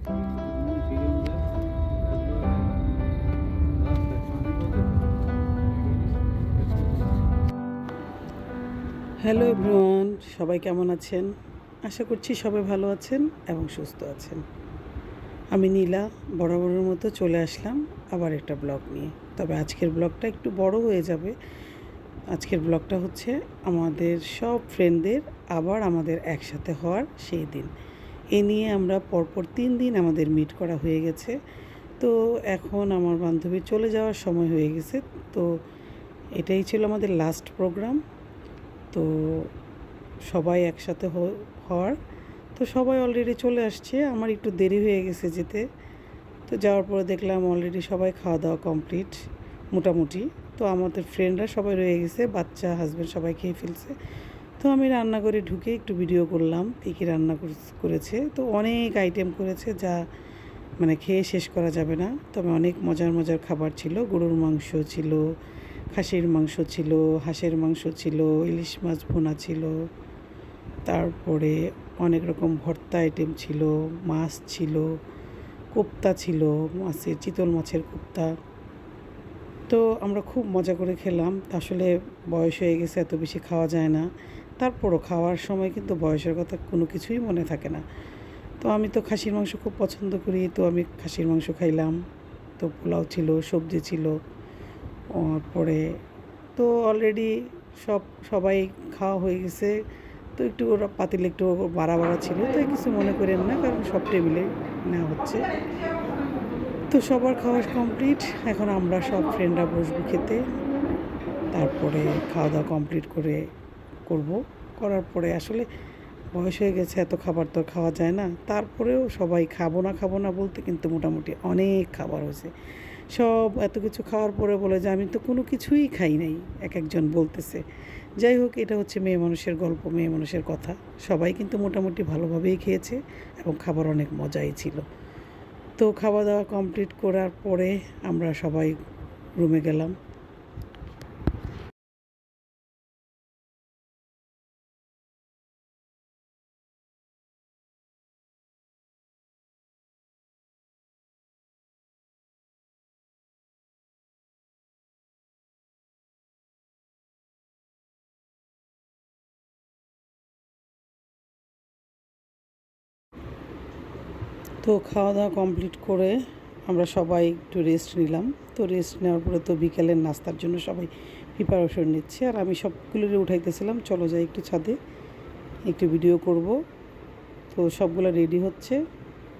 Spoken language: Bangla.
হ্যালো এভরিওয়ান, সবাই কেমন আছেন? আশা করছি সবাই ভালো আছেন এবং সুস্থ আছেন। আমি নীলা বরাবরের মতো চলে আসলাম আবার একটা ব্লগ নিয়ে। তবে আজকের ব্লগটা একটু বড় হয়ে যাবে। আজকের ব্লগটা হচ্ছে আমাদের সব ফ্রেন্ডদের আবার আমাদের একসাথে হওয়ার সেই দিন। এ নিয়ে আমরা পরপর 3 দিন আমাদের মিট করা হয়ে গেছে। তো এখন আমার বান্ধবীর চলে যাওয়ার সময় হয়ে গেছে। তো এটাই ছিল আমাদের লাস্ট প্রোগ্রাম। তো সবাই একসাথে হওয়ার তো সবাই অলরেডি চলে আসছে। আমার একটু দেরি হয়ে গেছে যেতে। তো যাওয়ার পরে দেখলাম অলরেডি সবাই খাওয়া দাওয়া কমপ্লিট মোটামুটি। তো আমাদের ফ্রেন্ডরা সবাই রয়ে গেছে, বাচ্চা হাজব্যান্ড সবাই খেয়ে ফেলছে। তো আমি রান্নাঘরে ঢুকে একটু ভিডিও করলাম কী কী রান্না করেছে। তো অনেক আইটেম করেছে, যা মানে খেয়ে শেষ করা যাবে না। তবে অনেক মজার মজার খাবার ছিল। গরুর মাংস ছিল, খাসির মাংস ছিল, হাঁসের মাংস ছিল, ইলিশ মাছ ভুনা ছিল, তারপরে অনেক রকম ভর্তা আইটেম ছিল, মাছ ছিল, কোপ্তা ছিল, মাছের চিতল মাছের কোপ্তা। তো আমরা খুব মজা করে খেলাম। আসলে বয়স হয়ে গেছে, এত বেশি খাওয়া যায় না। তারপরও খাওয়ার সময় কিন্তু বয়সের কথা কোনো কিছুই মনে থাকে না। তো আমি তো খাসির মাংস খুব পছন্দ করি, তো আমি খাসির মাংস খাইলাম। তো পোলাও ছিল, সবজি ছিল, পরে তো অলরেডি সবাই খাওয়া হয়ে গেছে। তো একটু ওরা পাতিল একটু বাড়া বাড়া ছিল, তো কিছু মনে করেন না, কারণ সব টেবিলে নেওয়া হচ্ছে। তো সবার খাওয়া কমপ্লিট। এখন আমরা সব ফ্রেন্ডরা বসবো খেতে। তারপরে খাওয়া দাওয়া কমপ্লিট করার পরে আসলে বয়স হয়ে গেছে, এত খাবার তো খাওয়া যায় না। তারপরেও সবাই খাবো না বলতে কিন্তু মোটামুটি অনেক খাবার হয়েছে। সব এত কিছু খাওয়ার পরে বলে যে আমি তো কোনো কিছুই খাই নাই, একজন বলতেছে। যাই হোক, এটা হচ্ছে মেয়ে মানুষের গল্প, মেয়ে মানুষের কথা। সবাই কিন্তু মোটামুটি ভালোভাবেই খেয়েছে এবং খাবার অনেক মজাই ছিল। তো খাওয়া দাওয়া কমপ্লিট করার পরে আমরা সবাই রুমে গেলাম। তো খাওয়া দাওয়া কমপ্লিট করে আমরা সবাই একটু রেস্ট নিলাম। তো রেস্ট নেওয়ার পরে তো বিকেলের নাস্তার জন্য সবাই প্রিপারেশন নিচ্ছে, আর আমি সবগুলোরে উঠাইতেছিলাম, চলো যাই একটু ছাদে একটু ভিডিও করব। তো সবগুলো রেডি হচ্ছে।